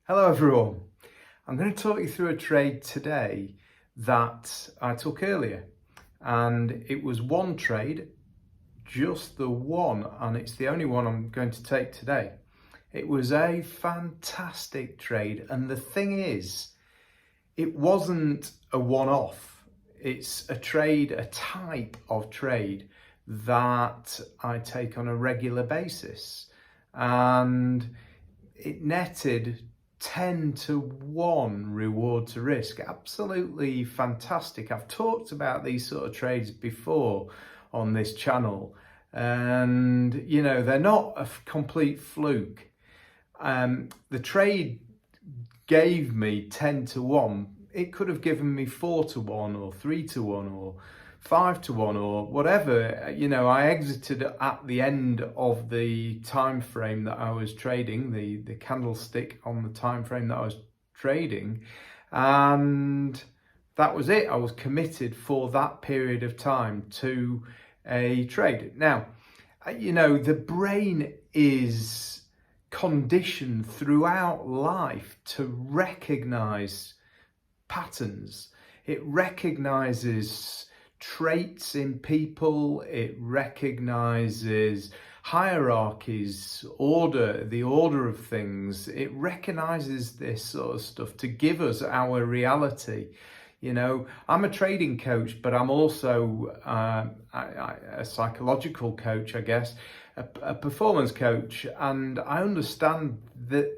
Hello everyone. I'm going to talk you through a trade today that I took earlier, and it was one trade, just the one, and it's the only one I'm going to take today. It was a fantastic trade, and the thing is, it wasn't a one-off. It's a trade, a type of trade that I take on a regular basis, and it netted 10-1 reward to risk. Absolutely fantastic. I've talked about these sort of trades before on this channel, and they're not a complete fluke. The trade gave me 10-1. It could have given me 4-1 or 3-1 or 5-1 or whatever. I exited at the end of the time frame that I was trading, the candlestick on the time frame that I was trading, and that was it. I was committed for that period of time to a trade. Now, the brain is conditioned throughout life to recognize patterns. It recognizes traits in people, it recognizes hierarchies, the order of things. It recognizes this sort of stuff to give us our reality. I'm a trading coach, but I'm also a psychological coach, I guess, a performance coach, and I understand that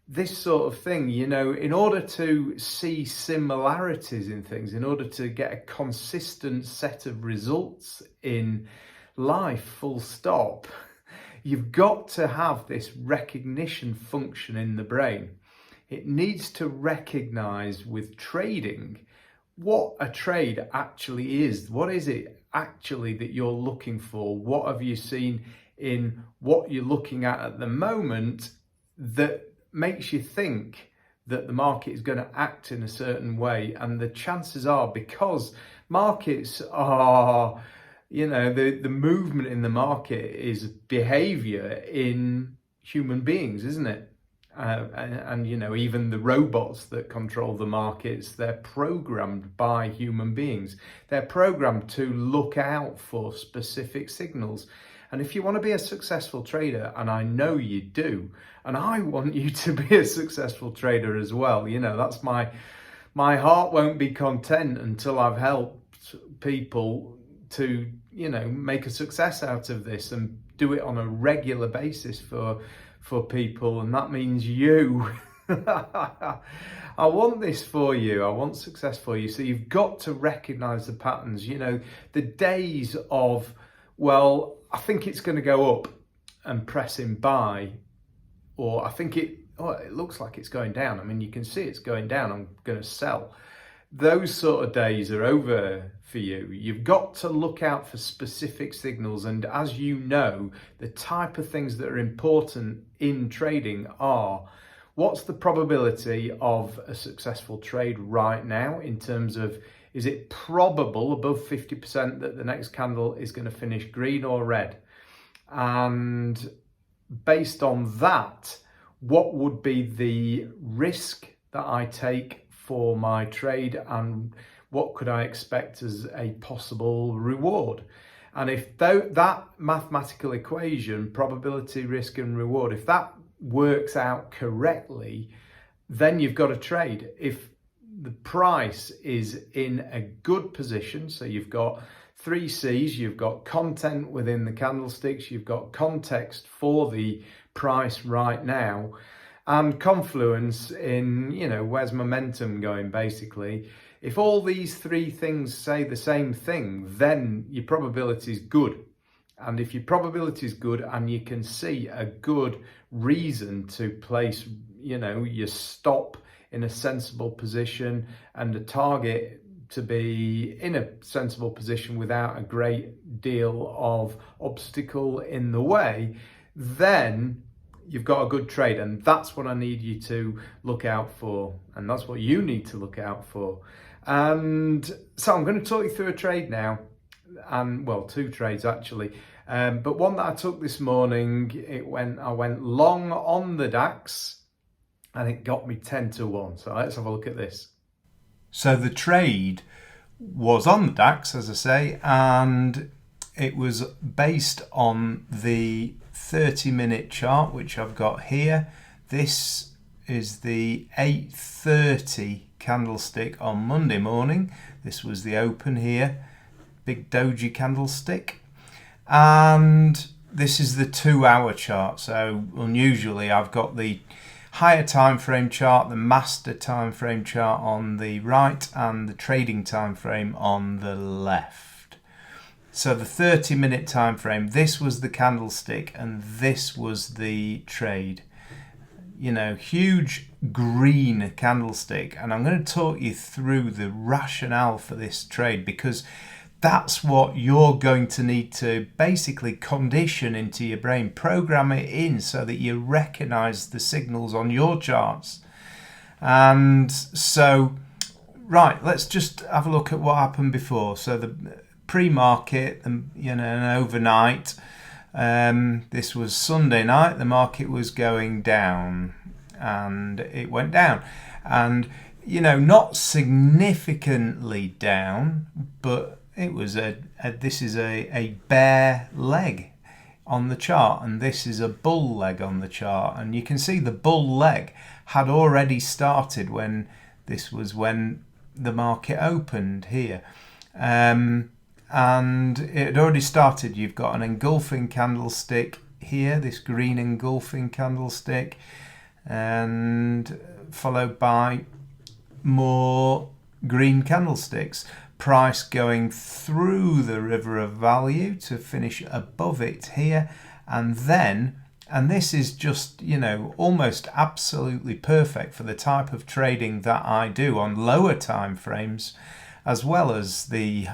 this sort of thing, in order to see similarities in things, in order to get a consistent set of results in life, full stop, you've got to have this recognition function in the brain. It needs to recognize with trading what a trade actually is. What is it actually that you're looking for? What have you seen in what you're looking at the moment that makes you think that the market is going to act in a certain way? And the chances are, because markets are, the movement in the market is behavior in human beings, isn't it? And even the robots that control the markets, they're programmed by human beings. They're programmed to look out for specific signals. And if you want to be a successful trader, and I know you do, and I want you to be a successful trader as well, that's my heart won't be content until I've helped people to, make a success out of this and do it on a regular basis for people. And that means you. I want this for you. I want success for you. So you've got to recognize the patterns. The days of, well, I think it's going to go up and pressing buy, or I think it looks like it's going down. I mean, you can see it's going down, I'm going to sell. Those sort of days are over for you. You've got to look out for specific signals. And as you know, the type of things that are important in trading are, what's the probability of a successful trade right now, in terms of, is it probable, above 50%, that the next candle is going to finish green or red? And based on that, what would be the risk that I take for my trade, and what could I expect as a possible reward? And if that mathematical equation, probability, risk and reward, if that works out correctly, then you've got a trade. If the price is in a good position, so you've got 3 C's, you've got content within the candlesticks, you've got context for the price right now, and confluence in, where's momentum going, basically. If all these 3 things say the same thing, then your probability is good. And if your probability is good and you can see a good reason to place, your stop in a sensible position and a target to be in a sensible position without a great deal of obstacle in the way, then you've got a good trade. And that's what I need you to look out for. And that's what you need to look out for. And so I'm going to talk you through a trade now. And well, 2 trades actually. But one that I took this morning, I went long on the DAX and it got me 10 to 1. So let's have a look at this. So the trade was on the DAX, as I say, and it was based on the 30-minute chart, which I've got here. This is the 8:30 candlestick on Monday morning. This was the open here, big doji candlestick. And this is the 2-hour chart. So unusually, I've got the higher time frame chart, the master time frame chart on the right, and the trading time frame on the left. So the 30-minute time frame, this was the candlestick and this was the trade. You know, huge green candlestick, and I'm going to talk you through the rationale for this trade, because that's what you're going to need to basically condition into your brain, program it in so that you recognize the signals on your charts. And so, right, let's just have a look at what happened before. So the pre-market, you know, and overnight, this was Sunday night, the market was going down, and it went down. And, you know, not significantly down, but it was this is a bear leg on the chart, and this is a bull leg on the chart, and you can see the bull leg had already started when the market opened here, and it had already started. You've got an engulfing candlestick here, this green engulfing candlestick, and followed by more green candlesticks. Price going through the river of value to finish above it here, and this is just, you know, almost absolutely perfect for the type of trading that I do on lower time frames, as well as the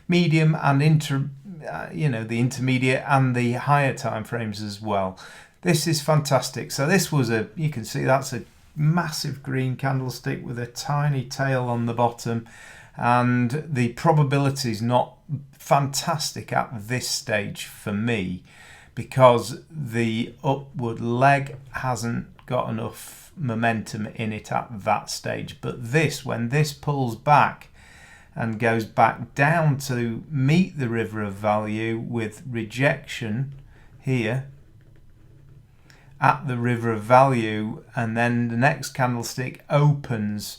medium and the intermediate and the higher time frames as well. This is fantastic. So this was you can see that's a massive green candlestick with a tiny tail on the bottom. And the probability is not fantastic at this stage for me, because the upward leg hasn't got enough momentum in it at that stage. But this, when this pulls back and goes back down to meet the river of value with rejection here at the river of value, and then the next candlestick opens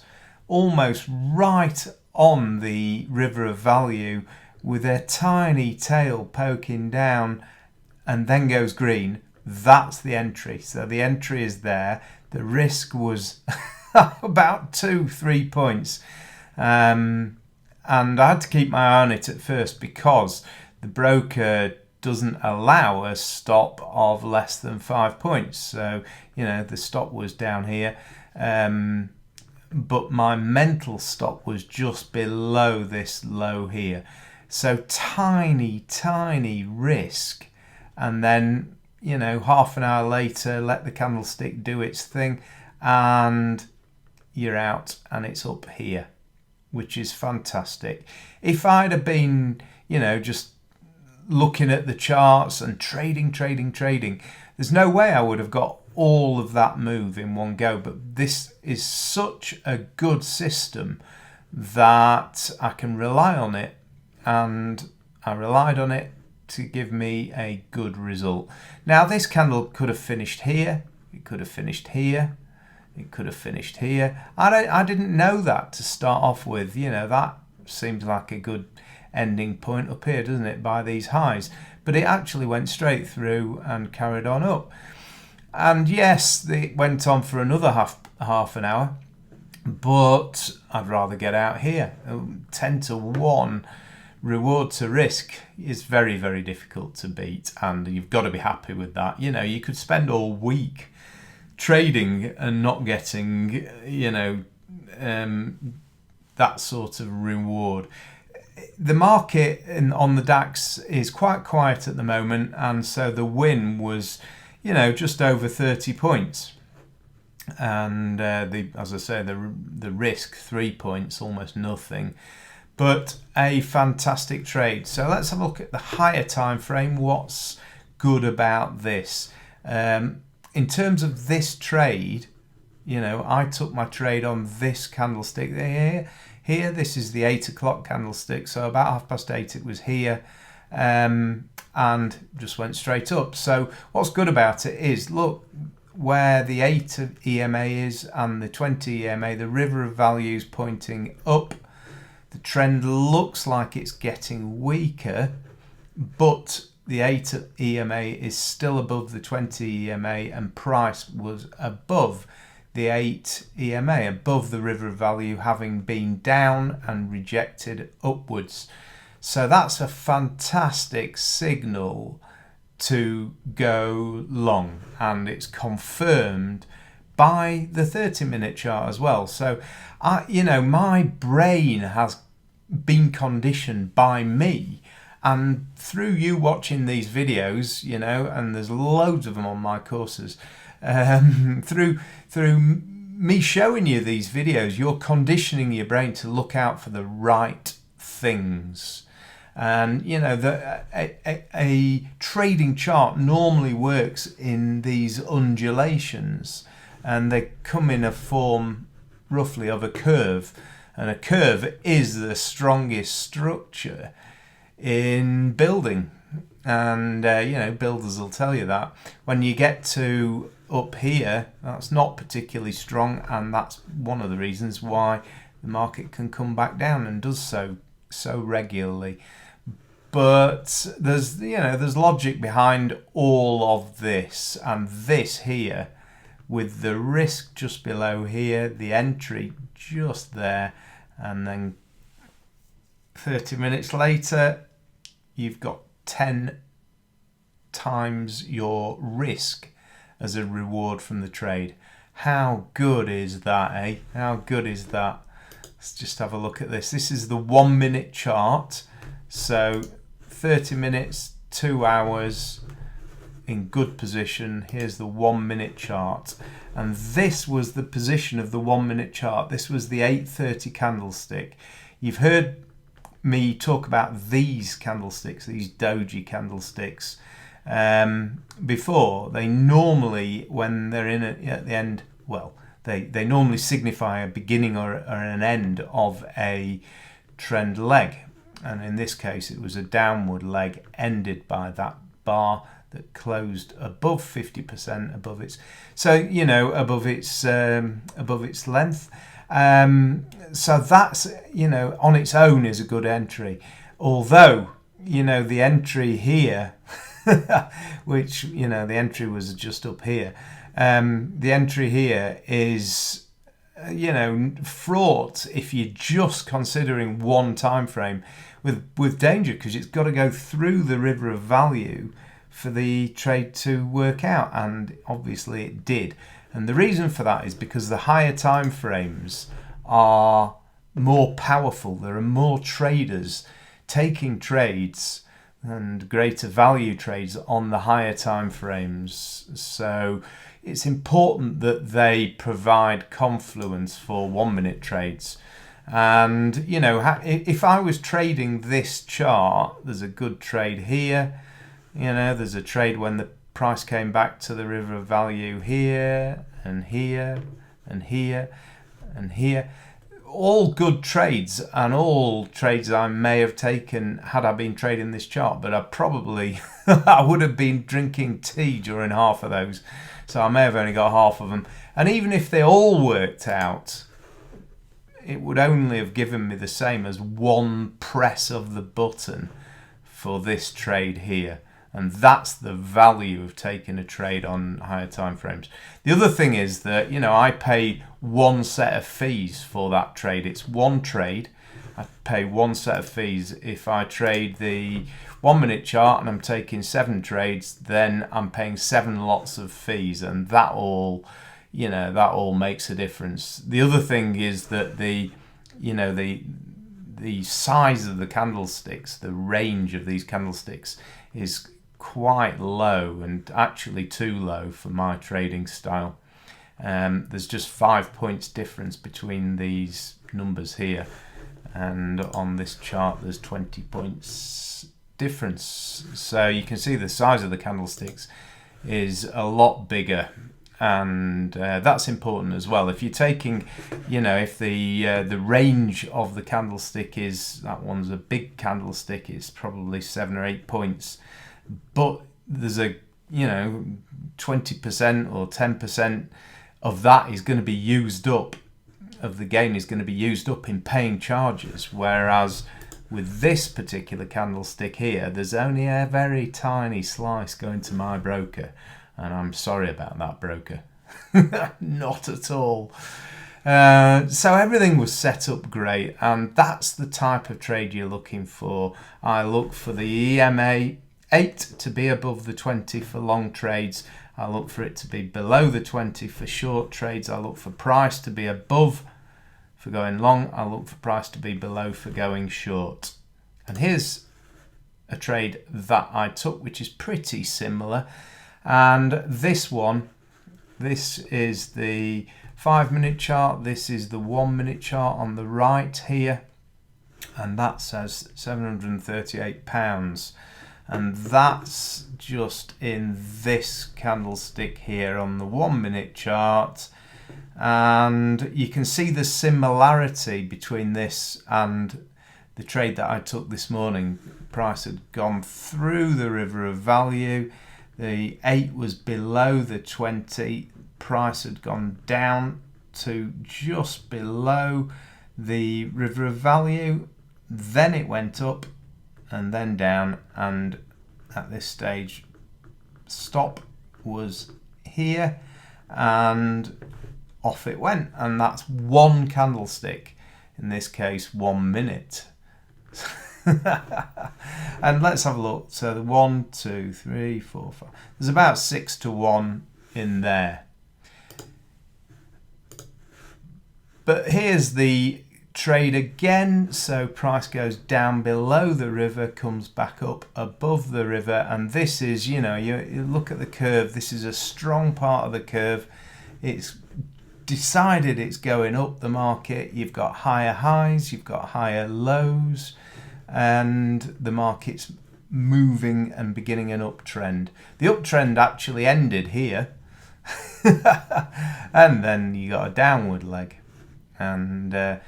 almost right on the river of value with a tiny tail poking down, and then goes green, that's the entry. So the entry is there. The risk was about 2-3 points, and I had to keep my eye on it at first because the broker doesn't allow a stop of less than 5 points. So, you know, the stop was down here, but my mental stop was just below this low here. So tiny risk, and then, you know, half an hour later, let the candlestick do its thing, and you're out, and it's up here, which is fantastic. If I'd have been, you know, just looking at the charts and trading, there's no way I would have got all of that move in one go. But this is such a good system that I can rely on it, and I relied on it to give me a good result. Now this candle could have finished here, it could have finished here, it could have finished here. I didn't know that to start off with. You know, that seems like a good ending point up here, doesn't it, by these highs? But it actually went straight through and carried on up. And yes, it went on for another half an hour, but I'd rather get out here. 10 to 1 reward to risk is very, very difficult to beat, and you've got to be happy with that. You know, you could spend all week trading and not getting, you know, that sort of reward. The market on the DAX is quite quiet at the moment, and so the win was, you know, just over 30 points, and as I say, the risk 3 points, almost nothing, but a fantastic trade. So let's have a look at the higher time frame. What's good about this? In terms of this trade, You know, I took my trade on this candlestick here. This is the 8 o'clock candlestick, so about 8:30 it was here, and just went straight up. So what's good about it is, look, where the 8 EMA is and the 20 EMA, the river of values pointing up. The trend looks like it's getting weaker, but the 8 EMA is still above the 20 EMA, and price was above the 8 EMA, above the river of value, having been down and rejected upwards. So that's a fantastic signal to go long, and it's confirmed by the 30-minute chart as well. So my brain has been conditioned by me, and through you watching these videos, and there's loads of them on my courses, through me showing you these videos, you're conditioning your brain to look out for the right things. And a trading chart normally works in these undulations, and they come in a form roughly of a curve, and a curve is the strongest structure in building, and builders will tell you that. When you get to up here, that's not particularly strong, and that's one of the reasons why the market can come back down, and does so regularly. But there's logic behind all of this, and this here, with the risk just below here, the entry just there, and then 30 minutes later you've got 10 times your risk as a reward from the trade. How good is that, eh? How good is that? Let's just have a look at this. This is the 1 minute chart. So 30 minutes, 2 hours in good position. Here's the 1 minute chart. And this was the position of the 1 minute chart. This was the 8:30 candlestick. You've heard me talk about these candlesticks, these doji candlesticks, before. They normally, when they're at the end, well, they normally signify a beginning or an end of a trend leg. And in this case, it was a downward leg ended by that bar that closed above 50% above its, above its length. So that's, on its own is a good entry. Although, the entry here, which, the entry was just up here. The entry here is, fraught if you're just considering one time frame with danger, because it's got to go through the river of value for the trade to work out, and obviously it did. And the reason for that is because the higher time frames are more powerful. There are more traders taking trades and greater value trades on the higher time frames. So it's important that they provide confluence for 1 minute trades. And if I was trading this chart, there's a good trade here. There's a trade when the price came back to the river of value here and here and here and here. All good trades, and all trades I may have taken had I been trading this chart, but I would have been drinking tea during half of those, so I may have only got half of them. And even if they all worked out, it would only have given me the same as one press of the button for this trade here. And that's the value of taking a trade on higher time frames. The other thing is that, I pay one set of fees for that trade. It's one trade. I pay one set of fees. If I trade the 1 minute chart and I'm taking 7 trades, then I'm paying 7 lots of fees, and that all makes a difference. The other thing is that the size of the candlesticks, the range of these candlesticks is quite low, and actually too low for my trading style. There's just 5 points difference between these numbers here, and on this chart there's 20 points difference. So you can see the size of the candlesticks is a lot bigger, and that's important as well. If you're taking, if the range of the candlestick is, that one's a big candlestick, it's probably 7 or 8 points, but there's a 20% or 10% of that is going to be used up, of the gain is going to be used up in paying charges, whereas with this particular candlestick here, there's only a very tiny slice going to my broker, and I'm sorry about that, broker. Not at all. So everything was set up great, and that's the type of trade you're looking for. I look for the EMA 8 to be above the 20 for long trades. I look for it to be below the 20 for short trades. I look for price to be above for going long. I look for price to be below for going short. And here's a trade that I took, which is pretty similar. And this one, this is the 5-minute chart. This is the 1-minute chart on the right here. And that says £738. And that's just in this candlestick here on the 1-minute chart. And you can see the similarity between this and the trade that I took this morning. Price had gone through the river of value. The 8 was below the 20. Price had gone down to just below the river of value. Then it went up and then down, and at this stage stop was here, and off it went. And that's one candlestick, in this case 1 minute. And let's have a look. So the 1, 2, 3, 4, 5, there's about 6 to 1 in there. But here's the trade again. So price goes down below the river, comes back up above the river, and this is, you look at the curve. This is a strong part of the curve. It's decided it's going up the market. You've got higher highs, you've got higher lows, and the market's moving and beginning an uptrend. The uptrend actually ended here, and then you got a downward leg, and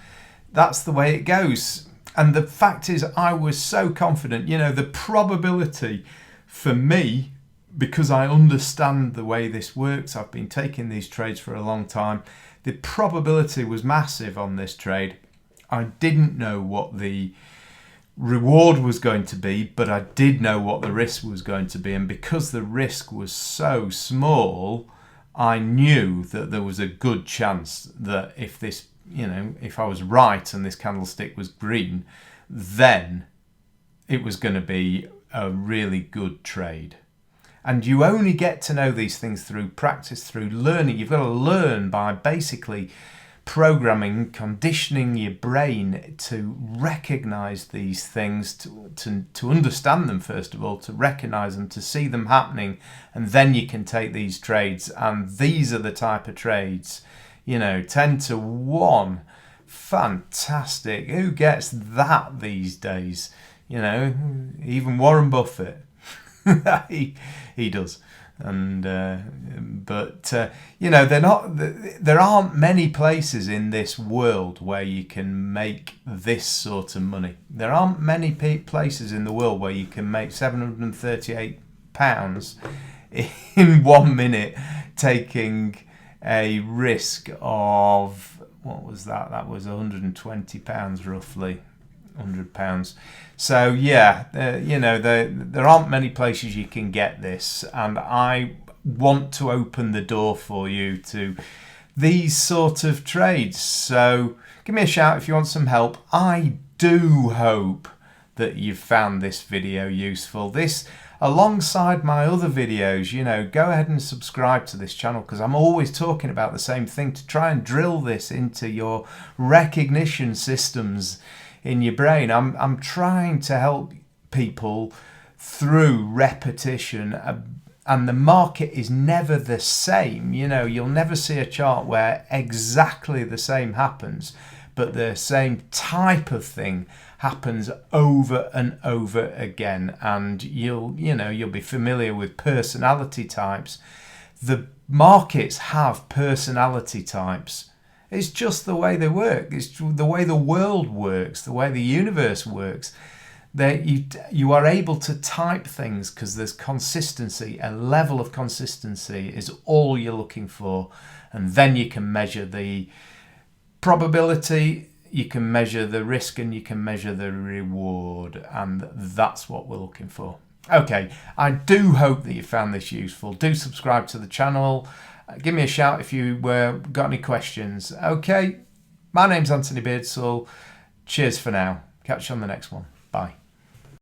that's the way it goes. And the fact is, I was so confident. The probability for me, because I understand the way this works, I've been taking these trades for a long time, the probability was massive on this trade. I didn't know what the reward was going to be, but I did know what the risk was going to be, and because the risk was so small, I knew that there was a good chance that if this, if I was right and this candlestick was green, then it was going to be a really good trade. And you only get to know these things through practice, through learning. You've got to learn by basically programming, conditioning your brain to recognize these things, to understand them first of all, to recognize them, to see them happening, and then you can take these trades. And these are the type of trades, 10 to 1. Fantastic. Who gets that these days? Even Warren Buffett. he does. And they're not. There aren't many places in this world where you can make this sort of money. There aren't many places in the world where you can make £738 in 1 minute, taking a risk of, what was that? That was £120 roughly. £100. So yeah, there aren't many places you can get this, and I want to open the door for you to these sort of trades. So give me a shout if you want some help. I do hope that you've found this video useful. This, alongside my other videos, go ahead and subscribe to this channel, because I'm always talking about the same thing, to try and drill this into your recognition systems in your brain. I'm trying to help people through repetition, and the market is never the same. You'll never see a chart where exactly the same happens, but the same type of thing happens over and over again. And you'll be familiar with personality types. The markets have personality types. It's just the way they work. It's the way the world works, the way the universe works. That you are able to type things because there's consistency. A level of consistency is all you're looking for, and then you can measure the probability, you can measure the risk, and you can measure the reward, and that's what we're looking for. Okay, I do hope that you found this useful. Do subscribe to the channel. Give me a shout if you got any questions. Okay, my name's Anthony Beardsall. Cheers for now. Catch you on the next one. Bye.